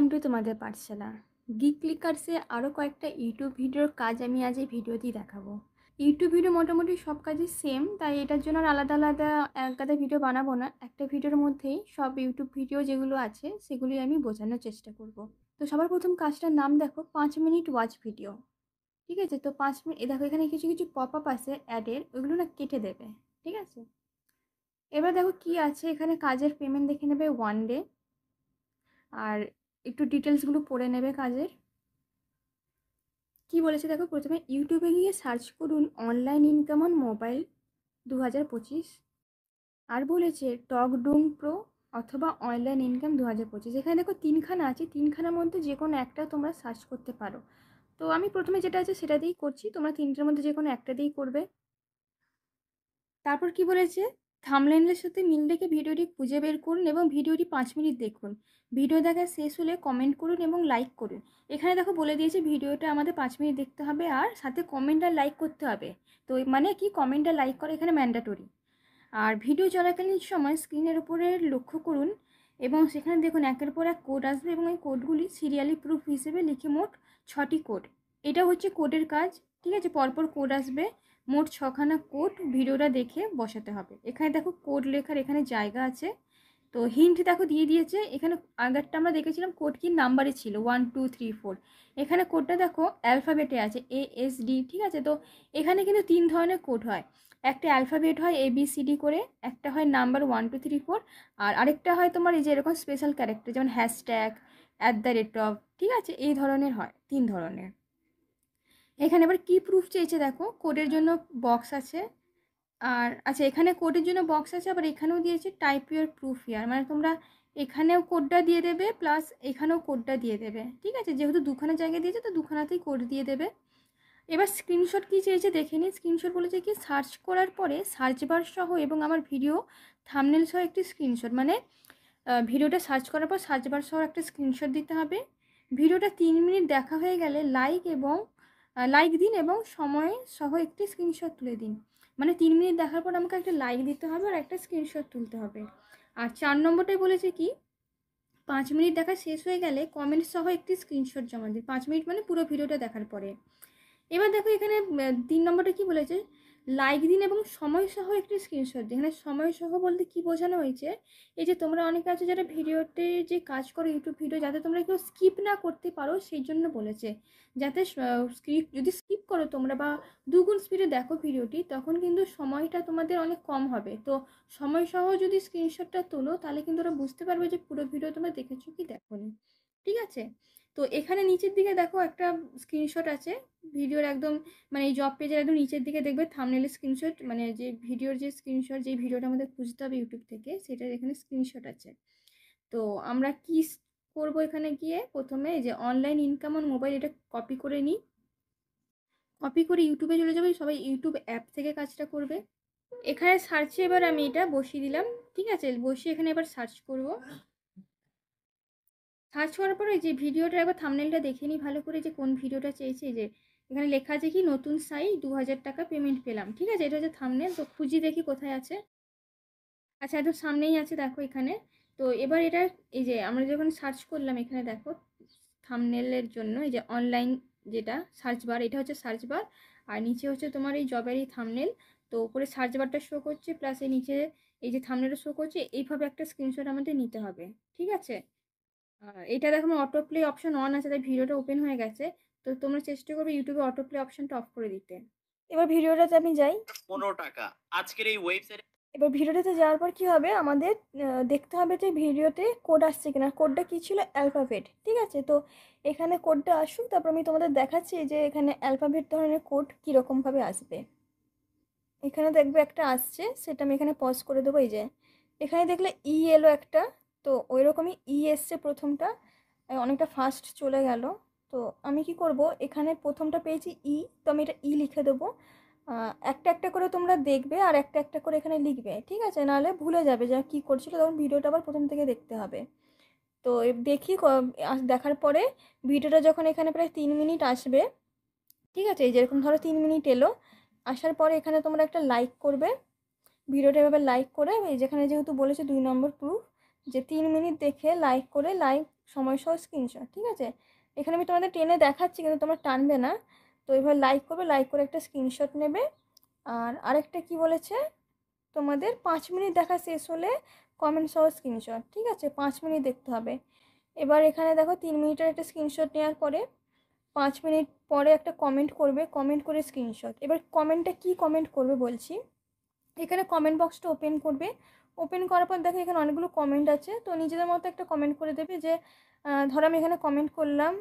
Welcome to তোমাদের পাঠশালা। Gig ক্লিকার্সে আরও কয়েকটা ইউটিউব ভিডিওর কাজ আমি আজ এই ভিডিওতেই দেখাবো। ইউটিউব ভিডিও মোটামুটি সব কাজই সেম, তাই এটার জন্য আর আলাদা আলাদা একটা ভিডিও বানাবো না। একটা ভিডিওর মধ্যেই সব ইউটিউব ভিডিও যেগুলো আছে সেগুলি আমি বোঝানোর চেষ্টা করব। তো সবার প্রথম কাজটার নাম দেখো 5 মিনিট ওয়াচ ভিডিও। ঠিক আছে, তো 5 মিনিট দেখো এখানে কিছু কিছু পপ আপ আছে অ্যাডের, ওইগুলো না কেটে দেবে। ঠিক আছে, এবার দেখো কি আছে এখানে, কাজের পেমেন্ট দেখে নেবে 1 ডে, আর একটু ডিটেলসগুলো পড়ে নেবে কাজের। কি বলেছে দেখো, প্রথমে ইউটিউবে গিয়ে সার্চ করুন অনলাইন ইনকাম অন মোবাইল 2025, আর বলেছে টক ডুম প্রো অথবা অনলাইন ইনকাম 2025। এখানে দেখো তিনখানা আছে, তিনখানার মধ্যে যে কোনো একটা তোমরা সার্চ করতে পারো। তো আমি প্রথমে যেটা আছে সেটা দিয়েই করছি, তোমরা তিনটের মধ্যে যে কোনো একটা দিয়েই করবে। তারপর কি বলেছে, থাম্বনেইলের সাথে মিল রেখে ভিডিওটি খুঁজে বের করুন এবং ভিডিওটি 5 মিনিট দেখুন। ভিডিও দেখা শেষ হলে কমেন্ট করুন এবং লাইক করুন। এখানে দেখো বলে দিয়েছে ভিডিওটা আমাদের 5 মিনিট দেখতে হবে আর সাথে কমেন্ট আর লাইক করতে হবে। তো মানে কি, কমেন্ট আর লাইক করা এখানে ম্যান্ডেটরি। আর ভিডিও চলাকালীন সময় স্ক্রিনের উপরে লক্ষ্য করুন এবং সেখানে দেখুন একের পর এক কোড আসবে এবং এই কোডগুলি সিরিয়ালি প্রুফ হিসেবে লিখে, মোট 6টি কোড। এটা হচ্ছে কোডের কাজ। ঠিক আছে, পরপর কোড আসবে, মোট 6খানা কোড ভিডিওটা দেখে বসাতে হবে। এখানে দেখো কোড লেখার এখানে জায়গা আছে। তো হিন্ট দেখো দিয়ে দিয়েছে, এখানে আগেরটা আমরা দেখেছিলাম কোড কি নাম্বারে ছিল 1 2 3 4, এখানে কোডটা দেখো অ্যালফাবেটে আছে ASD। ঠিক আছে, তো এখানে কিন্তু 3 ধরনের কোড হয়। একটা অ্যালফাবেট হয় ABCD করে, একটা হয় নাম্বার 1 2 3 4, আর আরেকটা হয় তোমার এই যে এরকম স্পেশাল ক্যারেক্টার যেমন হ্যাশট্যাগ, @, ঠিক আছে, এই ধরনের হয় 3 ধরনের। এখানে এবার কি প্রুফ চেয়েছে দেখো, কোডের জন্য বক্স আছে, আর আচ্ছা এখানে কোডের জন্য বক্স আছে, আবার এখানেও দিয়েছে টাইপ ইউর প্রুফ হিয়ার, মানে তোমরা এখানেও কোডটা দিয়ে দেবে প্লাস এখানেও কোডটা দিয়ে দেবে। ঠিক আছে, যেহেতু দুখানা জায়গায় দিয়েছে তো দুখানাতেই কোড দিয়ে দেবে। এবার স্ক্রিনশট কী চেয়েছে দেখে নিই। স্ক্রিনশট বলেছে কি, সার্চ করার পরে সার্চ বার সহ এবং আমার ভিডিও থাম্বনেল সহ একটি স্ক্রিনশট, মানে ভিডিওটা সার্চ করার পর সার্চ বার সহ একটা স্ক্রিনশট দিতে হবে। ভিডিওটা 3 মিনিট দেখা হয়ে গেলে লাইক দিন এবং সময় সহ একটি স্ক্রিনশট তুলে দিন। মানে 3 মিনিট দেখার পর আমাকে একটা লাইক দিতে হবে আর একটা স্ক্রিনশট তুলতে হবে। আর 4 নম্বরটাই বলেছে কি, 5 মিনিট দেখা শেষ হয়ে গেলে কমেন্ট সহ একটি স্ক্রিনশট জমা দিন। 5 মিনিট মানে পুরো ভিডিওটা দেখার পরে। এবার দেখো এখানে 3 নম্বরটা কি বলেছে, লাইক দিন এবং সময় সহ একটি স্ক্রিনশট দিন। এখানে সময় সহ বলতে কি বোঝানো হয়েছে, এই যে তোমরা অনেকে আছে যারা ভিডিওতে যে কাজ করো ইউটিউব ভিডিও, যাতে তোমরা কেউ স্কিপ না করতে পারো সেই জন্য বলেছে। যাতে যদি স্কিপ করো তোমরা বা দুগুণ স্পিডে দেখো ভিডিওটি, তখন কিন্তু সময়টা তোমাদের অনেক কম হবে। তো সময় সহ যদি স্ক্রিনশটটা তোলো তাহলে কিন্তু ওরা বুঝতে পারবে যে পুরো ভিডিও তোমরা দেখেছো কি দেখোনি। ঠিক আছে, তো এখানে নিচের দিকে দেখো একটা স্ক্রিনশট আছে ভিডিওর একদম, মানে এই জব পেজের একদম নিচের দিকে দেখবে থাম্বনেলের স্ক্রিনশট, মানে যে ভিডিওর যে স্ক্রিনশট, যে ভিডিওটা আমাদের খুঁজতে হবে ইউটিউব থেকে, সেটার এখানে স্ক্রিনশট আছে। তো আমরা কি করব, এখানে গিয়ে প্রথমে যে অনলাইন ইনকাম অন মোবাইল, এটা কপি করে নিই। কপি করে ইউটিউবে চলে যাবে, সবাই ইউটিউব অ্যাপ থেকে কাজটা করবে। এখানে সার্চে এবার আমি এটা বসিয়ে দিলাম। ঠিক আছে, বসিয়ে এখানে এবার সার্চ করব। সার্চ করার পরে যে ভিডিওটা একবার থাম্বনেলটা দেখে নিই ভালো করে, যে কোন ভিডিওটা চেয়েছে। যে এখানে লেখা আছে কি, নতুন সাই 2000 টাকা পেমেন্ট পেলাম। ঠিক আছে, এটা হচ্ছে থাম্বনেল। তো খুঁজি দেখি কোথায় আছে। আচ্ছা একদম সামনেই আছে দেখো এখানে। তো এবার এটা, এই যে আমরা যখন সার্চ করলাম এখানে দেখো থাম্বনেলের জন্য এই যে অনলাইন যেটা সার্চ বার, এটা হচ্ছে সার্চ বার, আর নিচে হচ্ছে তোমার এই জবেরই থাম্বনেল। তো উপরে সার্চ বারটা শো করছে প্লাস এই নিচে এই যে থাম্বনেলটা শো করছে, এইভাবে একটা স্ক্রিনশট আমাদের নিতে হবে। ঠিক আছে, এটা দেখো আমার অটো প্লে অপশন অন আছে, তাই ভিডিওটা ওপেন হয়ে গেছে। তো তোমরা চেষ্টা করবে ইউটিউবে অটো প্লে অপশনটা অফ করে দিতে। এবার ভিডিওটাতে আমি যাই। 15 টাকা আজকের এই ওয়েবসাইটে। এবার ভিডিওটাতে যাওয়ার পর কি হবে, আমাদের দেখতে হবে যে ভিডিওতে কোড আসছে কিনা। কোডটা কি ছিল, অ্যালফাবেট। ঠিক আছে, তো এখানে কোডটা আসুক, তারপর আমি তোমাদের দেখাচ্ছি যে এখানে অ্যালফাবেট ধরনের কোড কীরকমভাবে আসবে। এখানে দেখবে একটা আসছে, সেটা আমি এখানে পজ করে দেবো। এই যে এখানে দেখলে এলো একটা, তো ওই রকমই এসছে প্রথমটা, অনেকটা ফাস্ট চলে গেল। তো আমি কি করব, এখানে প্রথমটা পেয়েছি তো আমি এটা লিখে দেবো। একটা একটা করে তোমরা দেখবে আর একটা একটা করে এখানে লিখবে। ঠিক আছে, নাহলে ভুলে যাবে যে কী করছিল, তখন ভিডিওটা আবার প্রথম থেকে দেখতে হবে। তো দেখি দেখার পরে ভিডিওটা যখন এখানে প্রায় 3 মিনিট আসবে, ঠিক আছে, এই যেরকম ধরো 3 মিনিট এলো, আসার পরে এখানে তোমরা একটা লাইক করবে। ভিডিওটা এভাবে লাইক করে, এই যেখানে যেহেতু বলেছে 2 নম্বর প্রুফ, যে 3 মিনিট দেখে লাইক করে, লাইক সময় সহ স্ক্রিনশট, ঠিক আছে। এখানে আমি তোমাদের টেনে দেখাচ্ছি কিন্তু তোমরা টানবে না। তো এবার লাইক করবে, লাইক করে একটা স্ক্রিনশট নেবে। আর আরেকটা কি বলেছে, তোমাদের 5 মিনিট দেখা শেষ হলে কমেন্ট সহ স্ক্রিনশট, ঠিক আছে, 5 মিনিট দেখতে হবে। এবার এখানে দেখো 3 মিনিটের একটা স্ক্রিনশট নেওয়ার পরে 5 মিনিট পরে একটা কমেন্ট করবে, কমেন্ট করে স্ক্রিনশট। এবার কমেন্টটা কি কমেন্ট করবে বলছি। এখানে কমেন্ট বক্সটা ওপেন করবে, ওপেন করার পর দেখো এখানে অনেকগুলো কমেন্ট আছে, তো নিজেদের মতো একটা কমেন্ট করে দেবে যে ধরো আমি এখানে কমেন্ট করলাম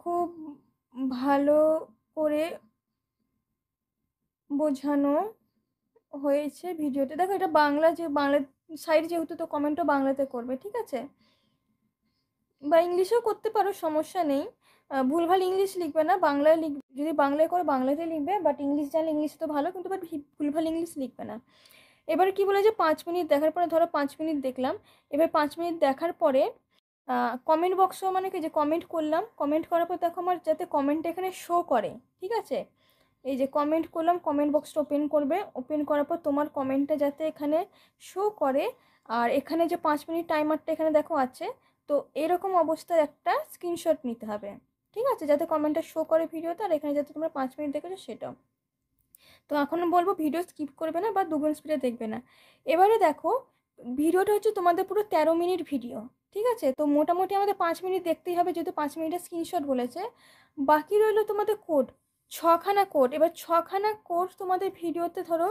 খুব ভালো করে বোঝানো হয়েছে ভিডিওতে। দেখো এটা বাংলা, যে বাংলা সাইড যেহেতু, তো কমেন্টও বাংলাতে করবে, ঠিক আছে, বা ইংলিশেও করতে পারো, সমস্যা নেই। ভুলভাল ইংলিশ লিখবে না, বাংলায় যদি বাংলায় করো বাংলাতে লিখবে, বাট ইংলিশ জানলে ইংলিশ তো ভালো, কিন্তু বাট ভুলভাল ইংলিশ লিখবে না। এবার কি বলে যে 5 মিনিট দেখার পরে, ধরো 5 মিনিট দেখলাম, এবার 5 মিনিট দেখার পরে কমেন্ট বক্সও মানে কি যে কমেন্ট করলাম, কমেন্ট করার পর দেখো আমার যাতে কমেন্টটা এখানে শো করে, ঠিক আছে। এই যে কমেন্ট করলাম, কমেন্ট বক্সটা ওপেন করবে, ওপেন করার পর তোমার কমেন্টটা যাতে এখানে শো করে। আর এখানে যে 5 মিনিট টাইমারটা এখানে দেখো আছে, তো এরকম অবস্থায় একটা স্ক্রিনশট নিতে হবে, ঠিক আছে, যাতে কমেন্টটা শো করে ভিডিওতে, আর এখানে যাতে তোমরা 5 মিনিট দেখেছো সেটাও। তো এখন বলবো ভিডিও স্কিপ করবে না বা দুগুণ স্পিডে দেখবে না। এবারে দেখো ভিডিওটা হচ্ছে তোমাদের পুরো 13 মিনিট ভিডিও, ঠিক আছে। তো মোটামুটি আমাদের 5 মিনিট দেখতেই হবে, যেহেতু 5 মিনিটের স্ক্রিনশট বলেছে। বাকি রইলো তোমাদের কোড, 6খানা কোড। এবার 6খানা কোড তোমাদের ভিডিওতে, ধরো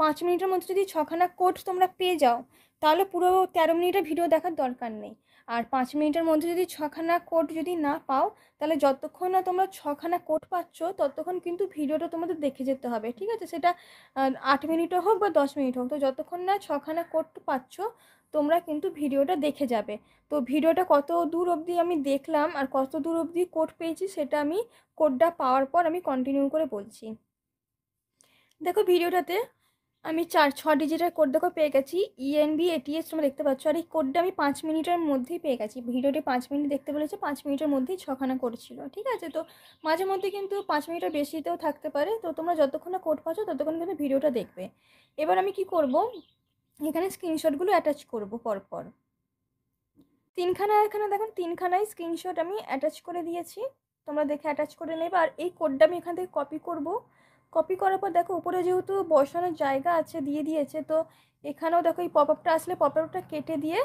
5 মিনিটের মধ্যে যদি 6খানা কোড তোমরা পেয়ে যাও, তাহলে পুরো 13 মিনিটের ভিডিও দেখার দরকার নেই। আর 5 মিনিটের মধ্যে যদি 6খানা কোড যদি না পাও, তাহলে যতক্ষণ না তোমরা 6খানা কোড পাচ্ছ ততক্ষণ কিন্তু ভিডিওটা তোমাদের দেখে যেতে হবে, ঠিক আছে। সেটা 8 মিনিটও হোক বা 10 মিনিট হোক, তো যতক্ষণ না 6খানা কোড পাচ্ছ তোমরা কিন্তু ভিডিওটা দেখে যাবে। তো ভিডিওটা কত দূর অবধি আমি দেখলাম আর কত দূর অবধি কোড পেয়েছি সেটা আমি কোডটা পাওয়ার পর আমি কন্টিনিউ করে বলছি। দেখো ভিডিওটাতে আমি 6 ডিজিটের কোড দেখো পেয়ে গেছি, ENB ATS তোমরা দেখতে পাচ্ছ। আর এই কোডটা আমি 5 মিনিটের মধ্যেই পেয়ে গেছি। ভিডিওটি 5 মিনিট দেখতে বলেছে, 5 মিনিটের মধ্যেই 6খানা কোড ছিল, ঠিক আছে। তো মাঝে মধ্যে কিন্তু 5 মিনিটের বেশিতেও থাকতে পারে, তো তোমরা যতক্ষণ না কোড পাচ্ছ ততক্ষণ কিন্তু ভিডিওটা দেখবে। এবার আমি কি করব, এখানে স্ক্রিনশটগুলো অ্যাটাচ করব পরপর। 3খানা এখানে দেখুন, 3খানাই স্ক্রিনশট আমি অ্যাটাচ করে দিয়েছি, তোমরা দেখে অ্যাটাচ করে নেবে। আর এই কোডটা আমি এখান থেকে কপি করব, কপি করার পর দেখো উপরে যেহেতু বসানোর জায়গা আছে দিয়ে দিয়েছে, তো এখানেও দেখো এই পপআপটা আসলে পপআপটা কেটে দিয়ে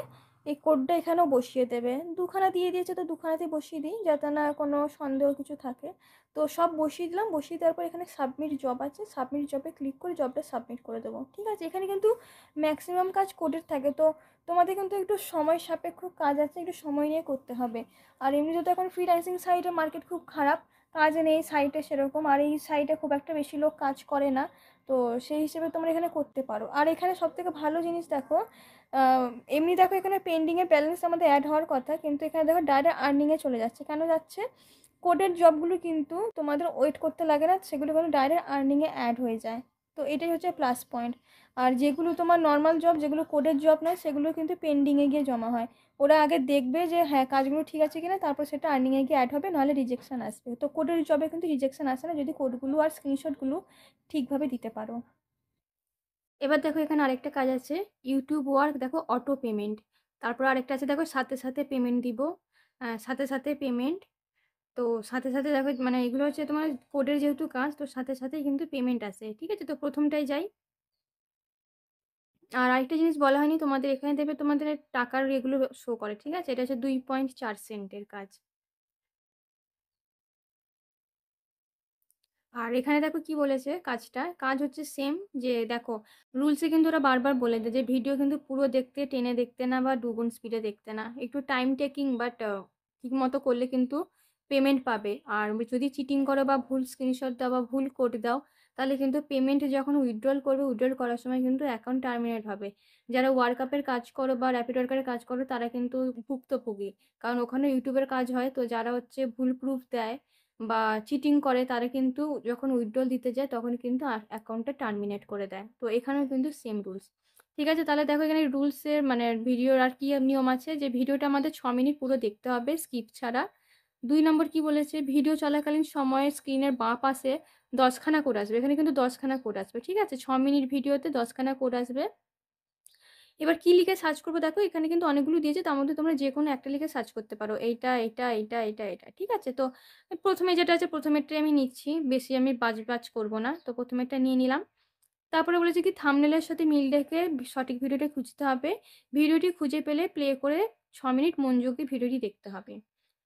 এই কোডটা এখানেও বসিয়ে দেবে। 2খানা দিয়ে দিয়েছে, তো 2খানাতেই বসিয়ে দিই যাতে না কোনো সন্দেহ কিছু থাকে। তো সব বসিয়ে দিলাম, বসিয়ে দেওয়ার পর এখানে সাবমিট জব আছে, সাবমিট জবে ক্লিক করে জবটা সাবমিট করে দেবো, ঠিক আছে। এখানে কিন্তু ম্যাক্সিমাম কাজ কোডের থাকে, তো তোমাদের কিন্তু একটু সময় সাপেক্ষ কাজ আছে, একটু সময় নিয়ে করতে হবে। আর এমনিতে তো এখন ফ্রিল্যান্সিং সাইটে মার্কেট খুব খারাপ, কাজ নেই সাইটে সেরকম, আর এই সাইটে খুব একটা বেশি লোক কাজ করে না, তো সেই হিসেবে তোমরা এখানে করতে পারো। আর এখানে সবথেকে ভালো জিনিস দেখো, এমনি দেখো এখানে পেন্ডিংয়ে ব্যালেন্স আমাদের অ্যাড হওয়ার কথা, কিন্তু এখানে দেখো ডাইরেক্ট আর্নিংয়ে চলে যাচ্ছে। কেন যাচ্ছে, কোডের জবগুলো কিন্তু তোমাদের ওয়েট করতে লাগে না, সেগুলো কিন্তু ডাইরেক্ট আর্নিংয়ে অ্যাড হয়ে যায়, তো এটাই হচ্ছে প্লাস পয়েন্ট। আর যেগুলো তোমার নর্মাল জব, যেগুলো কোডের জব নয়, সেগুলো কিন্তু পেন্ডিংয়ে গিয়ে জমা হয়। ওরা আগে দেখবে যে হ্যাঁ কাজগুলো ঠিক আছে কিনা, তারপর সেটা আর্নিংয়ে গিয়ে অ্যাড হবে, নাহলে রিজেকশন আসবে। তো কোডের জবে কিন্তু রিজেকশন আসে না যদি কোডগুলো আর স্ক্রিনশটগুলো ঠিকভাবে দিতে পারো। এবার দেখো এখানে আরেকটা কাজ আছে, ইউটিউব ওয়ার্ক, দেখো অটো পেমেন্ট। তারপর আরেকটা আছে দেখো সাথে সাথে পেমেন্ট দিব, সাথে সাথে পেমেন্ট। তো সাথে সাথে দেখো মানে এগুলো হচ্ছে তোমার কোডের যেহেতু কাজ, তো সাথে সাথেই কিন্তু পেমেন্ট আসে, ঠিক আছে। তো প্রথমটাই যাই। আর আরেকটা জিনিস বলা হয়নি তোমাদের, এখানে দেবে তোমাদের টাকার এগুলো শো করে, ঠিক আছে। এটা হচ্ছে 2.4 সেন্টের কাজ। আর এখানে দেখো কি বলেছে কাজটা, কাজ হচ্ছে সেম, যে দেখো রুলসে কিন্তু ওরা বারবার বলে দেয় যে ভিডিও কিন্তু পুরো দেখতে, টেনে দেখতে না বা দুগুণ স্পিডে দেখতে না, একটু টাইম টেকিং, বাট ঠিক মতো করলে কিন্তু পেমেন্ট পাবে। আর যদি চিটিং করো বা ভুল স্ক্রিনশট দাও বা ভুল কোড দাও, তাহলে কিন্তু পেমেন্ট যখন উইথড্রল করবে, উইথড্রল করার সময় কিন্তু অ্যাকাউন্ট টার্মিনেট হবে। যারা ওয়ার্কআপের কাজ করো বা র্যাপিড ওয়ার্কারের কাজ করো তারা কিন্তু ভুক্তভোগী, কারণ ওখানে ইউটিউবের কাজ হয়। তো যারা হচ্ছে ভুল প্রুফ দেয় বা চিটিং করে, তারা কিন্তু যখন উইথড্রল দিতে যায় তখন কিন্তু অ্যাকাউন্টটা টার্মিনেট করে দেয়। তো এখানেও কিন্তু সেম রুলস, ঠিক আছে। তাহলে দেখো এখানে রুলসের মানে ভিডিওর আর কি নিয়ম আছে, যে ভিডিওটা আমাদের 6 মিনিট পুরো দেখতে হবে স্কিপ ছাড়া। 2 নম্বর কি বলেছে, ভিডিও চলাকালীন সময়ে স্ক্রিনের বাঁ পাশে 10খানা কোড আসবে, এখানে কিন্তু 10খানা কোড আসবে, ঠিক আছে। 6 মিনিট ভিডিওতে 10খানা কোড আসবে। এবার কী লিখে সার্চ করবো দেখো, এখানে কিন্তু অনেকগুলো দিয়েছে, তার মধ্যে তোমরা যে কোনো একটা লিখে সার্চ করতে পারো, এইটা এটা এটা এটা এটা, ঠিক আছে? তো প্রথমে যেটা আছে প্রথমেরটাই আমি নিচ্ছি, বেশি আমি বাজ করবো না, তো প্রথমেরটা নিয়ে নিলাম। তারপরে বলেছে কি থাম্বনেলের সাথে মিল রেখে সঠিক ভিডিওটি খুঁজতে হবে, ভিডিওটি খুঁজে পেলে প্লে করে 6 মিনিট মনোযোগ দিয়ে ভিডিওটি দেখতে হবে।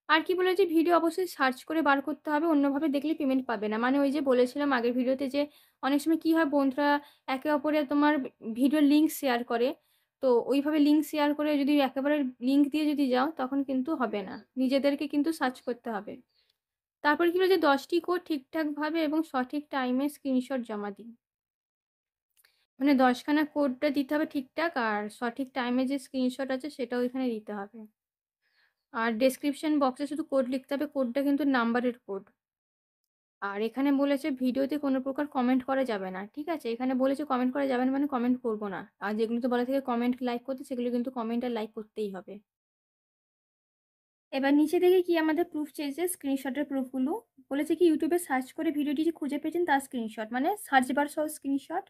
আর কি বলেছে, ভিডিও অবশ্যই সার্চ করে বার করতে হবে, অন্যভাবে দেখলে পেমেন্ট পাবে না। মানে ওই যে বলেছিলাম আগের ভিডিওতে যে অনেক সময় কী হয়, বন্ধুরা একে অপরে তোমার ভিডিওর লিঙ্ক শেয়ার করে, তো ওইভাবে লিঙ্ক শেয়ার করে যদি একেবারে লিঙ্ক দিয়ে যদি যাও তখন কিন্তু হবে না, নিজেদেরকে কিন্তু সার্চ করতে হবে। তারপর কি বলেছে 10টি কোড ঠিকঠাকভাবে এবং সঠিক টাইমে স্ক্রিনশট জমা দিন। মানে 10খানা কোডটা দিতে হবে ঠিকঠাক, আর সঠিক টাইমে যে স্ক্রিনশট আছে সেটাও এখানে দিতে হবে। আর ডেসক্রিপশন বক্সে শুধু কোড লিখতে হবে, কোডটা কিন্তু নাম্বারের কোড। আর এখানে বলেছে ভিডিওতে কোনো প্রকার কমেন্ট করা যাবে না, ঠিক আছে? এখানে বলেছে কমেন্ট করা যাবে না মানে কমেন্ট করবো না, আর যেগুলোতে বলা থেকে কমেন্ট লাইক করতে সেগুলো কিন্তু কমেন্ট আর লাইক করতেই হবে। এবার নিচে দেখে কি আমাদের প্রুফ চেয়েছে, স্ক্রিনশটের প্রুফগুলো। বলেছে কি ইউটিউবে সার্চ করে ভিডিওটি যে খুঁজে পেয়েছেন তার স্ক্রিনশট, মানে সার্চ বার সহ স্ক্রিনশট।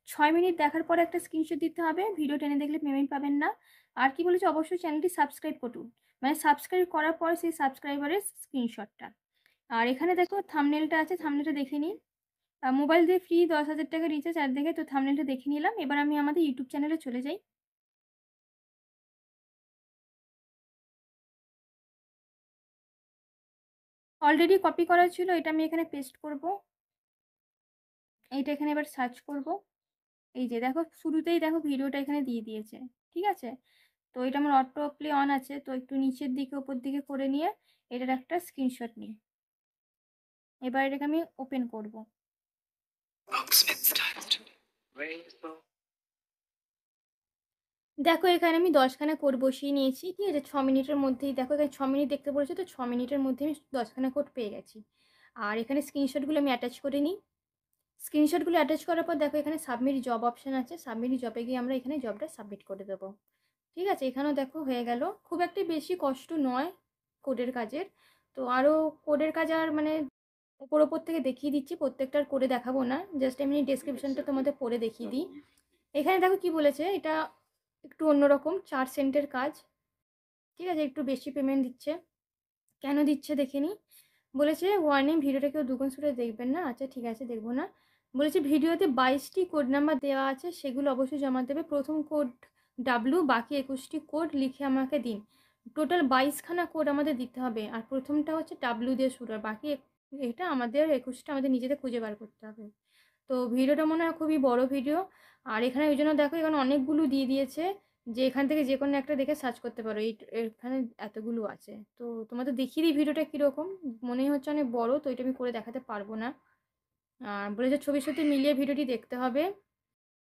6 মিনিট দেখার পরে একটা স্ক্রিনশট দিতে হবে, ভিডিও টেনে দেখলে পেমেন্ট পাবেন না। আর কি বলেছে, অবশ্যই চ্যানেলটি সাবস্ক্রাইব করুন, মানে সাবস্ক্রাইব করার পর সেই সাবস্ক্রাইবারের স্ক্রিনশটটা। আর এখানে দেখো থাম্বনেলটা আছে, থাম্বনেলটা দেখে নিন। মোবাইল দিয়ে ফ্রি 10,000 টাকা রিচার্জ আর দেখে তো থাম্বনেলটা দেখে নিলাম। এবার আমি আমাদের ইউটিউব চ্যানেলে চলে যাই। অলরেডি কপি করা ছিল, এটা আমি এখানে পেস্ট করব। এইটা এখানে এবার সার্চ করব। এই যে দেখো শুরুতেই দেখো ভিডিওটা এখানে দিয়ে দিয়েছে, ঠিক আছে? তো এটা আমার অটো প্লে অন আছে, তো একটু নিচের দিকে উপর দিকে করে নিয়ে এটার একটা স্ক্রিনশট নিই। এবার এটাকে আমি ওপেন করব। দেখো এখানে আমি 10খানা কোড বসিয়ে নিয়েছি, ঠিক আছে? 6 মিনিটের মধ্যেই দেখো এখানে 6 মিনিট দেখতে বলেছে, তো 6 মিনিটের মধ্যে আমি 10খানা কোড পেয়ে গেছি। আর এখানে স্ক্রিনশটগুলো আমি অ্যাটাচ করে নিই। স্ক্রিনশটগুলো অ্যাটাচ করার পর দেখো এখানে সাবমিট জব অপশান আছে, সাবমিট জবে গিয়ে আমরা এখানে জবটা সাবমিট করে দেবো, ঠিক আছে? এখানেও দেখো হয়ে গেল, খুব একটা বেশি কষ্ট নয় কোডের কাজের। তো আরও কোডের কাজ আর মানে ওপর থেকে দেখিয়ে দিচ্ছি, প্রত্যেকটার করে দেখাবো না, জাস্ট এমনি ডেসক্রিপশনটা তোমাদের পড়ে দেখিয়ে দিই। এখানে দেখো কি বলেছে, এটা একটু অন্যরকম 4 সেন্টের কাজ, ঠিক আছে? একটু বেশি পেমেন্ট দিচ্ছে, কেন দিচ্ছে দেখে নিই। বলেছে ওয়ার্নিং, ভিডিওটা কেউ দুগুণ সুরে দেখবেন না। আচ্ছা ঠিক আছে, দেখবো না। বলেছে ভিডিওতে 22টি কোড নাম্বার দেওয়া আছে, সেগুলো অবশ্যই জমা দেবে। প্রথম কোড ডাব্লু, বাকি 21টি কোড লিখে আমাকে দিন। টোটাল 22খানা কোড আমাদের দিতে হবে, আর প্রথমটা হচ্ছে ডাব্লু দিয়ে শুরু, আর বাকি এটা আমাদের 21টা আমাদের নিজেদের খুঁজে বার করতে হবে। তো ভিডিওটা মনে হয় খুবই বড় ভিডিও, আর এখানে ওই জন্য দেখো এখানে অনেকগুলো দিয়ে দিয়েছে, যে এখান থেকে যে কোনো একটা দেখে সার্চ করতে পারো। এখানে এতগুলো আছে, তো তোমাদের দেখিয়ে দিই ভিডিওটা কীরকম। মনেই হচ্ছে অনেক বড়, তো এটা আমি করে দেখাতে পারবো না। আর বলেছে ছবির সাথে মিলিয়ে ভিডিওটি দেখতে হবে।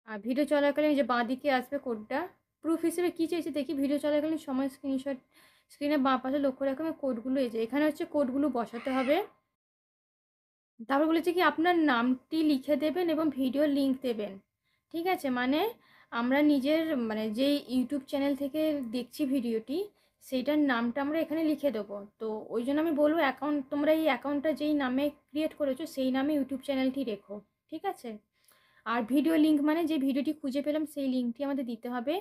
আর ভিডিও চলাকালীন যে বাঁ দিকে আসবে কোডটা, প্রুফ হিসেবে কী চাইছে দেখি। ভিডিও চলাকালীন সময় স্ক্রিনশট, স্ক্রিনে বাঁ পাশে লক্ষ্য রাখবে কোডগুলো, এই যে এখানে হচ্ছে কোডগুলো বসাতে হবে। তারপর বলেছে কি আপনার নামটি লিখে দেবেন এবং ভিডিও লিঙ্ক দেবেন, ঠিক আছে? মানে আমরা নিজের মানে যেই ইউটিউব চ্যানেল থেকে দেখছি ভিডিওটি, সেইটার নামটা আমরা এখানে লিখে দেবো। তো ওই জন্য আমি বলবো অ্যাকাউন্ট, তোমরা এই অ্যাকাউন্টটা যেই নামে ক্রিয়েট করেছো সেই নামে ইউটিউব চ্যানেলটি রেখো, ঠিক আছে? আর ভিডিও লিঙ্ক মানে যে ভিডিওটি খুঁজে পেলাম সেই লিঙ্কটি আমাদের দিতে হবে।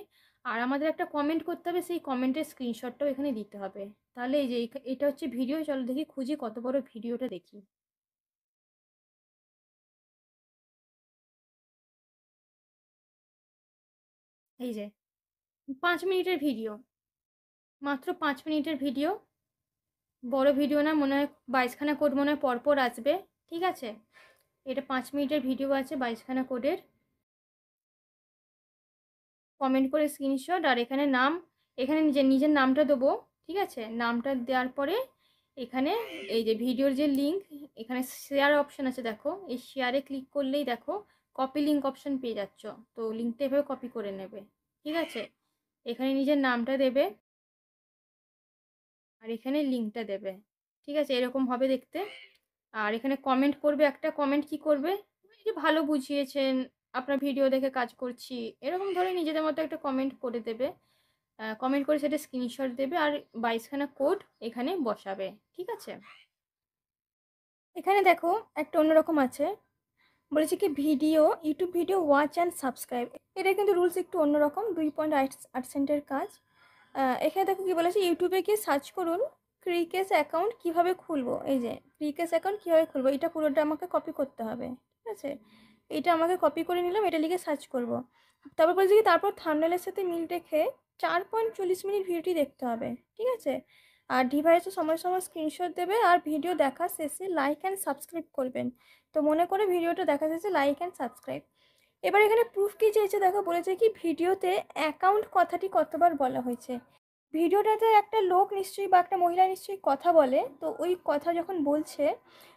আর আমাদের একটা কমেন্ট করতে হবে, সেই কমেন্টের স্ক্রিনশটটাও এখানে দিতে হবে। তাহলে এই যে এটা হচ্ছে ভিডিও, চলো দেখি খুঁজি কত বড় ভিডিওটা দেখি। এই যে 5 মিনিটের ভিডিও, মাত্র 5 মিনিটের ভিডিও, বড় ভিডিও না, মনে হয় 22খানা কোড মনে হয় পরপর আসবে, ঠিক আছে? এটা 5 মিনিটের ভিডিও আছে 22খানা কোডের। কমেন্ট করে স্ক্রিনশট, আর এখানে নাম, এখানে নিজের নামটা দেবো, ঠিক আছে? নামটা দেওয়ার পরে এখানে এই যে ভিডিওর যে লিঙ্ক, এখানে শেয়ার অপশান আছে দেখো, এই শেয়ারে ক্লিক করলেই দেখো কপি লিঙ্ক অপশান পেয়ে যাচ্ছ। তো লিঙ্কটা এভাবে কপি করে নেবে, ঠিক আছে? এখানে নিজের নামটা দেবে আর এখানে লিঙ্কটা দেবে, ঠিক আছে? এরকম হবে দেখতে। আর এখানে কমেন্ট করবে, একটা কমেন্ট কি করবে, এই যে ভালো বুঝিয়েছেন, আপনার ভিডিও দেখে কাজ করছি, এরকম ধরে নিজেদের মতো একটা কমেন্ট করে দেবে। কমেন্ট করে সেটা স্ক্রিনশট দেবে আর 22খানা কোড এখানে বসাবে, ঠিক আছে? এখানে দেখো একটা অন্যরকম আছে, বলেছে কি video YouTube video watch and subscribe, এটা কিন্তু রুলস একটু অন্যরকম, 2.8 কাজ। এখানে দেখো কি বলেছে, ইউটিউবে গিয়ে সার্চ করুন ক্রিকেস অ্যাকাউন্ট কীভাবে খুলবো। এই যে ক্রিকেস অ্যাকাউন্ট কীভাবে খুলবো, এটা পুরোটা আমাকে কপি করতে হবে, ঠিক আছে। এটা আমাকে কপি করে নিলাম, এটা লিখে সার্চ করব। তারপর বলছে কি তারপর থাম্বনেলের সাথে মিল রেখে 4.40 মিনিট ভিডিওটি দেখতে হবে, ঠিক আছে। আর ডিভাইসে সময় সময় স্ক্রিনশট দেবে, আর ভিডিও দেখা শেষে লাইক অ্যান্ড সাবস্ক্রাইব করবেন। তো মনে করে ভিডিওটা দেখা শেষে লাইক অ্যান্ড সাবস্ক্রাইব। এবার এখানে প্রুফ কী চেয়েছে দেখো, বলেছে কি ভিডিওতে অ্যাকাউন্ট কথাটি কতবার বলা হয়েছে। ভিডিওটাতে একটা লোক নিশ্চয়ই বা একটা মহিলা নিশ্চয়ই কথা বলে, তো ওই কথা যখন বলছে,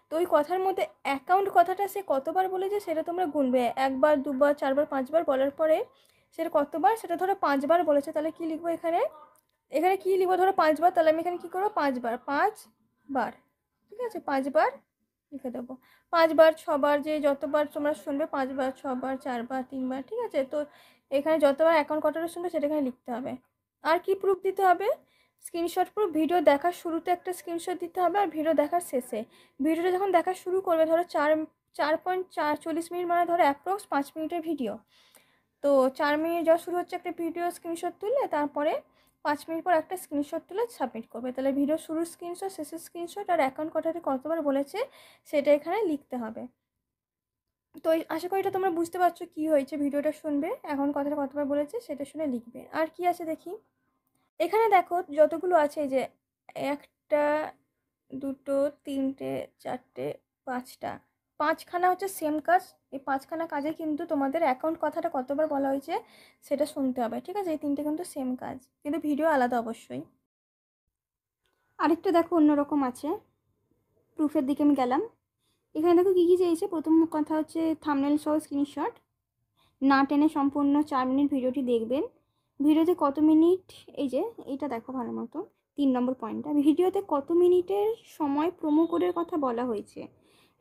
তো ওই কথার মধ্যে অ্যাকাউন্ট কথাটা সে কতবার বলেছে সেটা তোমরা গুনবে। 1বার 2বার 4বার 5বার বলার পরে সেটা কতবার, সেটা ধরো 5বার বলেছে, তাহলে কি লিখবো এখানে, এখানে কি লিখবো, ধরো 5বার, তাহলে আমি এখানে কী করবো 5বার, 5বার, ঠিক আছে, 5বার লিখে দেবো। 5বার 6বার যে যতবার তোমরা শুনবে, 5বার 6বার 4বার 3বার, ঠিক আছে। তো এখানে যতবার অ্যাকাউন্ট কতটা শুনবে সেটা এখানে লিখতে হবে। আর কি প্রুফ দিতে হবে, স্ক্রিনশট প্রুফ, ভিডিও দেখার শুরুতে একটা স্ক্রিনশট দিতে হবে, আর ভিডিও দেখার শেষে। ভিডিওটা যখন দেখা শুরু করবে, ধরো 4.40 মিনিট, মানে ধরো অ্যাপ্রক্স 5 মিনিটের ভিডিও, তো 4 মিনিট যা শুরু হচ্ছে একটা ভিডিও স্ক্রিনশট তুললে, তারপরে 5 মিনিট পর একটা স্ক্রিনশট তুলে সাবমিট করবে। তাহলে ভিডিও শুরুর স্ক্রিনশট, শেষের স্ক্রিনশট, আর অ্যাকাউন্ট কথাটি কতবার বলেছে সেটা এখানে লিখতে হবে। তো আশা করি এটা তোমরা বুঝতে পারছো কী হয়েছে। ভিডিওটা শুনবে, এখন কথাটা কতবার বলেছে সেটা শুনে লিখবে। আর কি আছে দেখি, এখানে দেখো যতগুলো আছে, এই যে 1টা 2টো 3টে 4টে 5টা, 5খানা হচ্ছে সেম কাজ। এই 5খানা কাজে কিন্তু তোমাদের অ্যাকাউন্ট কথাটা কতবার বলা হয়েছে সেটা শুনতে হবে, ঠিক আছে। এই 3টে কিন্তু সেম কাজ, কিন্তু ভিডিও আলাদা অবশ্যই। আরেকটা দেখো অন্যরকম আছে, প্রুফের দিকে আমি গেলাম। এখানে দেখো কী কী চেয়েছে। প্রথম কথা হচ্ছে থাম্বনেল সহ স্ক্রিনশট, না টেনে সম্পূর্ণ 4 মিনিট ভিডিওটি দেখবেন। ভিডিওতে কত মিনিট, এই যে এইটা দেখো ভালো মতো, 3 নম্বর পয়েন্টটা, ভিডিওতে কত মিনিটের সময় প্রোমো কোডের কথা বলা হয়েছে।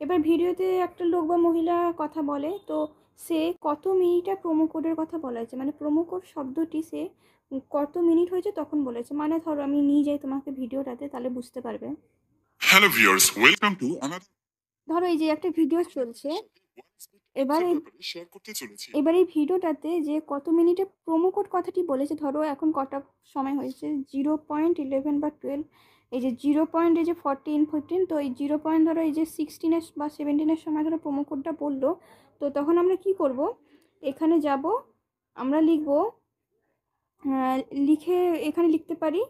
এবার ভিডিওতে একটা লোক বা মহিলা কথা বলে, তো সে কত মিনিটের প্রোমো কোডের কথা বলা হয়েছে, মানে প্রোমো কোড শব্দটি সে কত মিনিট হয়েছে তখন বলেছে। মানে ধরো আমি নিয়ে যাই তোমাকে ভিডিওটাতে, তাহলে বুঝতে পারবে। Hello viewers, welcome to another. ধরো এই যে একটা ভিডিও চলছে, এবার শেয়ার করতে চলেছি। এবার এই ভিডিওটাতে যে কত মিনিটে প্রোমো কোড কথাটি বলেছে, ধরো এখন কটা সময় হয়েছে, 0.11 বা 12, এই যে 0. এই যে 14 তো এই 0. ধরো এই যে 16 বা 17 সময় ধরো প্রোমো কোডটা বললো, তো তখন আমরা কি করব, এখানে যাব, আমরা লিখব, লিখে এখানে লিখতে পারি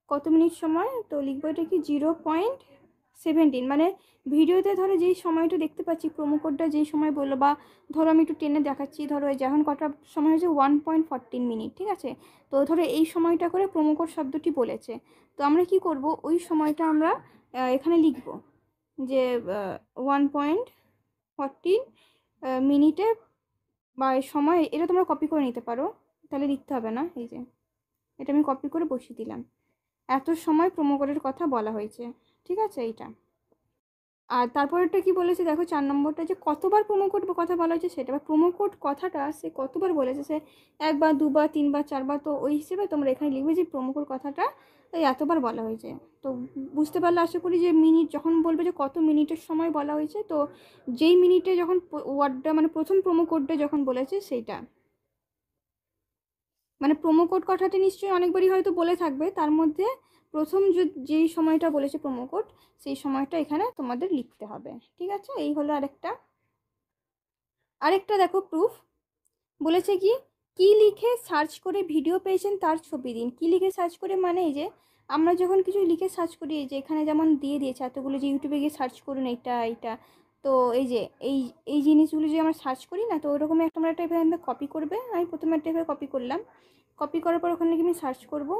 কত মিনিট সময়, তো লিখবো এটা কি 0.17, মানে ভিডিওতে ধরো যেই সময়টা দেখতে পাচ্ছি প্রোমো কোডটা যেই সময় বললো, বা ধরো আমি একটু টেনে দেখাচ্ছি, ধরো যখন কটা সময় হয়েছে 1.14 মিনিট, ঠিক আছে। তো ধরো এই সময়টা করে প্রোমো কোড শব্দটি বলেছে, তো আমরা কি করব, ওই সময়টা আমরা এখানে লিখব যে 1.14 মিনিটে বা সময়, এটা তোমরা কপি করে নিতে পারো, তাহলে লিখতে হবে না। এই যে এটা আমি কপি করে বসিয়ে দিলাম, এত সময় প্রোমো কোডের কথা বলা হয়েছে, ঠিক আছে এইটা। আর তারপরেরটা কি বলেছে দেখো, 4 নম্বরটা, যে কতবার প্রোমো কোড কথা বলা হয়েছে সেটা, বা প্রোমো কোড কথাটা সে কতবার বলেছে, সে 1বার 2বার 3বার 4বার, তো ওই হিসেবে তোমরা এখানে লিখবে যে প্রোমো কোড কথাটা এই এতবার বলা হয়েছে। তো বুঝতে পারলে আশা করি, যে মিনিট যখন বলবে যে কত মিনিটের সময় বলা হয়েছে, তো যেই মিনিটে যখন ওয়ার্ডটা মানে প্রথম প্রোমো কোডটা যখন বলেছে সেইটা, মানে প্রোমো কোড কথাটা নিশ্চয়ই অনেকবারই হয়তো বলে থাকবে, তার মধ্যে প্রথম যেই সময়টা বলেছে প্রোমো কোড, সেই সময়টা এখানে তোমাদের লিখতে হবে, ঠিক আছে। এই হলো আরেকটা দেখো প্রুফ, বলেছে কি কি লিখে সার্চ করে ভিডিও পেয়েছেন তার ছবি দিন। কি লিখে সার্চ করে, মানে এই যে আমরা যখন কিছু লিখে সার্চ করি, এই যে এখানে যেমন দিয়ে দিয়েছে এতগুলো, যে ইউটিউবে গিয়ে সার্চ করুন এইটা, তো এই যে এই জিনিসগুলো যে আমরা সার্চ করি না, তো ওরকমই একটা আমরা একটা এভাবে কপি করবে। আমি প্রথমে একটা এভাবে কপি করলাম, কপি করার পর ওখানে আমি সার্চ করব,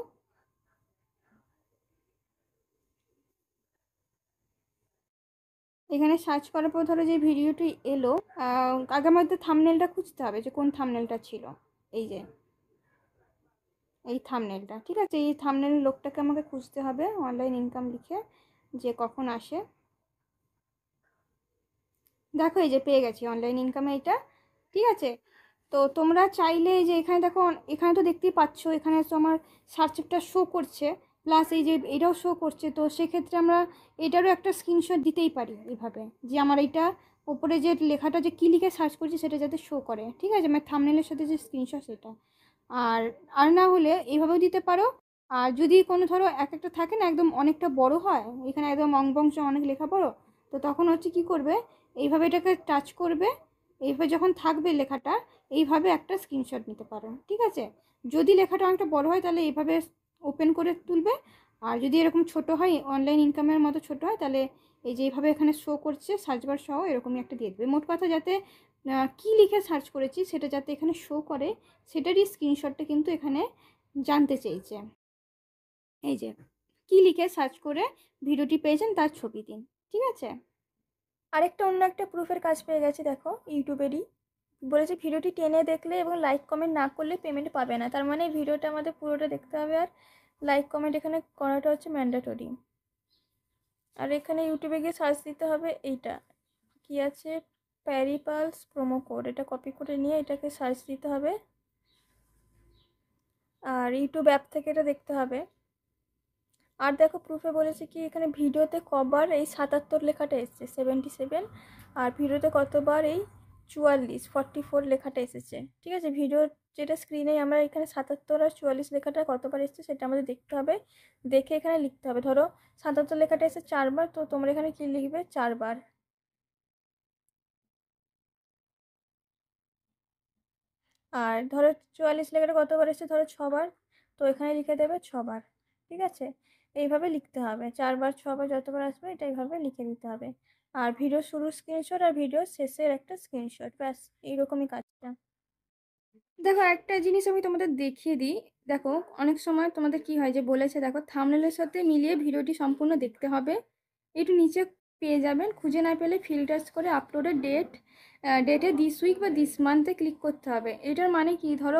এখানে সার্চ করার পর ধরো যে ভিডিওটি এলো, আগে আমাদের থাম্বনেলটা খুঁজতে হবে যে কোন থাম্বনেলটা ছিল, এই যে এই থাম্বনেলটা, ঠিক আছে। এই থাম্বনেল লোকটাকে আমাকে খুঁজতে হবে অনলাইন ইনকাম লিখে, যে কখন আসে। দেখো এই যে পেয়ে গেছি অনলাইন ইনকামে এটা, ঠিক আছে। তো তোমরা চাইলে যে এখানে দেখো, এখানে তো দেখতেই পাচ্ছ, এখানে তো আমার সার্চটা শো করছে, প্লাস এই যে এটাও শো করছে, তো সেক্ষেত্রে আমরা এটারও একটা স্ক্রিনশট দিতেই পারি এইভাবে, যে আমার এইটা ওপরে যে লেখাটা যে কী লিখে সার্চ করছি সেটা যাতে শো করে, ঠিক আছে, মানে থাম্বনেলের সাথে যে স্ক্রিনশট সেটা। আর না হলে এইভাবেও দিতে পারো। আর যদি কোনো ধরো একটা থাকে না একদম অনেকটা বড় হয়, এখানে একদম অংবংশ অনেক লেখা বড়, তো তখন হচ্ছে কি করবে, এইভাবে এটাকে টাচ করবে, এইভাবে যখন থাকবে লেখাটা এইভাবে একটা স্ক্রিনশট নিতে পারো, ঠিক আছে। যদি লেখাটা অনেকটা বড় হয় তাহলে এইভাবে ওপেন করে তুলবে, আর যদি এরকম ছোট হয় অনলাইন ইনকামের মতো ছোট হয় তাহলে এই যে এইভাবে এখানে শো করছে সার্চ বার সহ এরকমই একটা দিয়ে দেবে। মোট কথা যাতে কী লিখে সার্চ করেছি সেটা যাতে এখানে শো করে সেটারই স্ক্রিনশটটা কিন্তু এখানে জানতে চেয়েছে। এই যে কী লিখে সার্চ করে ভিডিওটি পেয়েছেন তার ছবি দিন, ঠিক আছে। আরেকটা অন্য একটা প্রুফের কাজ পেয়ে গেছি, দেখো ইউটিউবেরই বলেছে ভিডিওটি টেনে দেখলে এবং লাইক কমেন্ট না করলে পেমেন্ট পাবে না। তার মানে ভিডিওটা আমাদের পুরোটা দেখতে হবে আর লাইক কমেন্ট এখানে করাটা হচ্ছে ম্যান্ডেটরি। আর এখানে ইউটিউবে গিয়ে সার্চ দিতে হবে, এইটা কি আছে প্যারিপালস প্রোমো কোড, এটা কপি করে নিয়ে এটাকে সার্চ দিতে হবে আর ইউটিউব অ্যাপ থেকে এটা দেখতে হবে। আর দেখো প্রুফে বলেছে কি এখানে ভিডিওতে কবার এই 77 লেখাটা এসেছে 77, আর ভিডিওতে কতবার এই 44 লেখাটা এসেছে, ঠিক আছে। ভিডিও যেটা স্ক্রিনে আমরা এখানে 77 আর 44 লেখাটা কতবার এসেছে সেটা আমাদের দেখতে হবে, দেখে এখানে লিখতে হবে। ধরো 77 লেখাটা এসেছে 4 বার, তো তোমরা এখানে কি লিখবে 4 বার। আর ধরো 44 লেখাটা কতবার এসেছে, ধরো 6 বার, তো এখানে লিখে দেবে 6 বার, ঠিক আছে। এইভাবে লিখতে হবে 4 বার 6 বার যতবার আসবে এটা এইভাবে লিখে দিতে হবে। আর ভিডিও শুরুর স্ক্রিনশট আর ভিডিও শেষের একটা স্ক্রিনশট, ব্যাস এইরকমই কাজটা। দেখো একটা জিনিস আমি তোমাদের দেখিয়ে দিই, দেখো অনেক সময় তোমাদের কি হয় যে বলেছে দেখো থাম্বনেলের সাথে মিলিয়ে ভিডিওটি সম্পূর্ণ দেখতে হবে, একটু নিচে পেয়ে যাবেন, খুঁজে না পেলে ফিল্টার্স করে আপলোডের ডেটে দিস উইক বা দিস মান্থে ক্লিক করতে হবে। এটার মানে কি, ধরো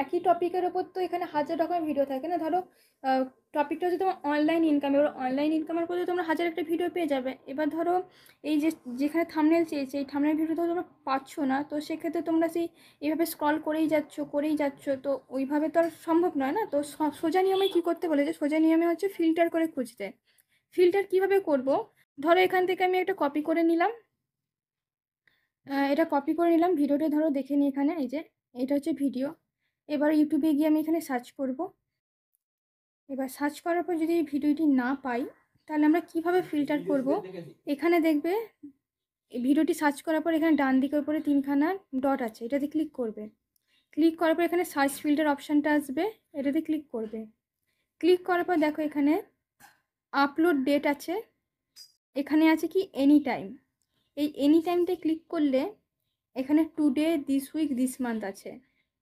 একই টপিকের ওপর তো এখানে হাজার রকমের ভিডিও থাকে না, ধরো টপিকটা হচ্ছে তোমার অনলাইন ইনকাম, এবার অনলাইন ইনকামের উপরে তোমরা হাজার একটা ভিডিও পেয়ে যাবে। এবার ধরো এই যে যেখানে থাম্বনেল চেয়েছে এই থাম্বনেল ভিডিও তো তোমরা পাচ্ছ না, তো সেক্ষেত্রে তোমরা এইভাবে স্ক্রল করেই যাচ্ছ, তো ওইভাবে তো আর সম্ভব নয় না। তো সোজা নিয়মে কী করতে বলেছে, সোজা নিয়মে হচ্ছে ফিল্টার করে খুঁজতে। ফিল্টার কিভাবে করব, ধরো এখান থেকে আমি একটা কপি করে নিলাম, এটা কপি করে নিলাম, ভিডিওটা ধরো দেখে নিই, এখানে এই যে এটা হচ্ছে ভিডিও। এবার ইউটিউবে গিয়ে আমি এখানে সার্চ করব। এবার সার্চ করার পর যদি এই ভিডিওটি না পাই তাহলে আমরা কিভাবে ফিল্টার করব, এখানে দেখবে ভিডিওটি সার্চ করার পর এখানে ডান দিকের উপরে 3খানা ডট আছে, এটাতে ক্লিক করবে। ক্লিক করার পর এখানে সার্চ ফিল্টার অপশানটা আসবে, এটাতে ক্লিক করবে। ক্লিক করার পর দেখো এখানে আপলোড ডেট আছে, এখানে আছে কি এনি টাইম, এই এনি টাইমতে ক্লিক করলে এখানে today this week this month আছে।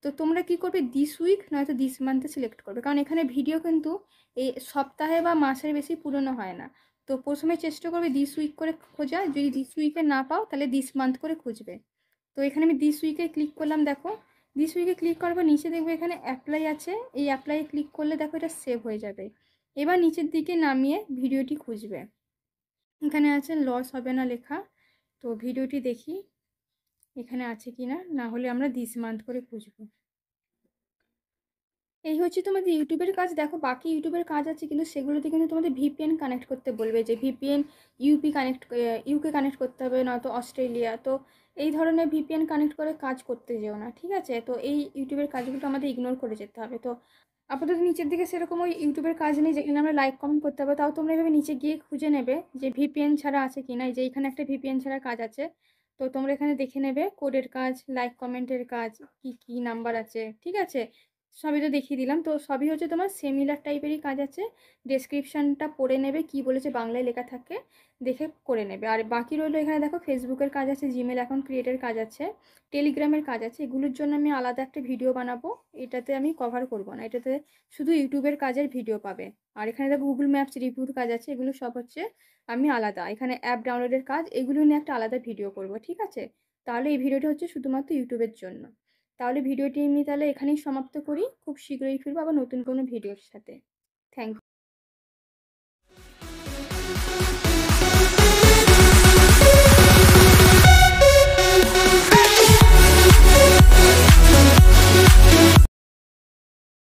তো তোমরা কি করবে, দিস উইক নয়তো দিস মান্থে সিলেক্ট করবে, কারণ এখানে ভিডিও কিন্তু এই সপ্তাহে বা মাসের বেশি পুরনো হয় না। তো প্রথমে চেষ্টা করবে দিস উইক করে খোঁজা, যদি দিস উইকে না পাও তাহলে দিস মান্থ করে খুঁজবে। তো এখানে আমি দিস উইকে ক্লিক করলাম, দেখো দিস উইকে ক্লিক করার পর নিচে দেখবে এখানে অ্যাপ্লাই আছে, এই অ্যাপ্লাইয়ে ক্লিক করলে দেখো এটা সেভ হয়ে যাবে। এবার নিচের দিকে নামিয়ে ভিডিওটি খুঁজবে, এখানে আছে লস হবে না লেখা, তো ভিডিওটি দেখি এখানে আছে কি না, না হলে আমরা দিস মান্থ করে খুঁজবো। এই হচ্ছে তোমাদের ইউটিউবের কাজ। দেখো বাকি ইউটিউবের কাজ আছে কিন্তু সেগুলোতে কিন্তু তোমাদের ভিপিএন কানেক্ট করতে বলবে, যে ভিপিএন ইউকে কানেক্ট করতে হবে, নয়তো অস্ট্রেলিয়া। তো এই ধরনের ভিপিএন কানেক্ট করে কাজ করতে যেও না, ঠিক আছে। তো এই ইউটিউবের কাজগুলো আমাদের ইগনোর করে যেতে হবে। তো আপাতত নিচের দিকে সেরকম ওই ইউটিউবের কাজ নেই যেখানে আমরা লাইক কমেন্ট করতে হবে, তাও তোমরা এভাবে নিচে গিয়ে খুঁজে নেবে যে ভিপিএন ছাড়া আছে কি না। এই যে এখানে একটা ভিপিএন ছাড়া কাজ আছে, তো তোমরা এখানে দেখে নেবে কোডের কাজ, লাইক কমেন্টের কাজ, কি কি নাম্বার আছে, ঠিক আছে। সবই তো দেখিয়ে দিলাম, তো সবই হচ্ছে তোমার সিমিলার টাইপেরই কাজ আছে। ডেসক্রিপশানটা পড়ে নেবে, কি বলেছে বাংলায় লেখা থাকে দেখে করে নেবে। আর বাকি রইলো এখানে দেখো ফেসবুকের কাজ আছে, জিমেল অ্যাকাউন্ট ক্রিয়েটের কাজ আছে, টেলিগ্রামের কাজ আছে। এগুলোর জন্য আমি আলাদা একটা ভিডিও বানাবো, এটাতে আমি কভার করব না, এটাতে শুধু ইউটিউবের কাজের ভিডিও পাবে। আর এখানে দেখো গুগল ম্যাপস রিভিউর কাজ আছে, এগুলো সব হচ্ছে আমি আলাদা। এখানে অ্যাপ ডাউনলোডের কাজ, এগুলো নিয়ে একটা আলাদা ভিডিও করব, ঠিক আছে। তাহলে এই ভিডিওটা হচ্ছে শুধুমাত্র ইউটিউবের জন্য। তাহলে ভিডিওটি আমি তাহলে এখানেই সমাপ্ত করি, খুব শীঘ্রই ফিরবো আবার নতুন কোনো ভিডিওর সাথে। Thank you.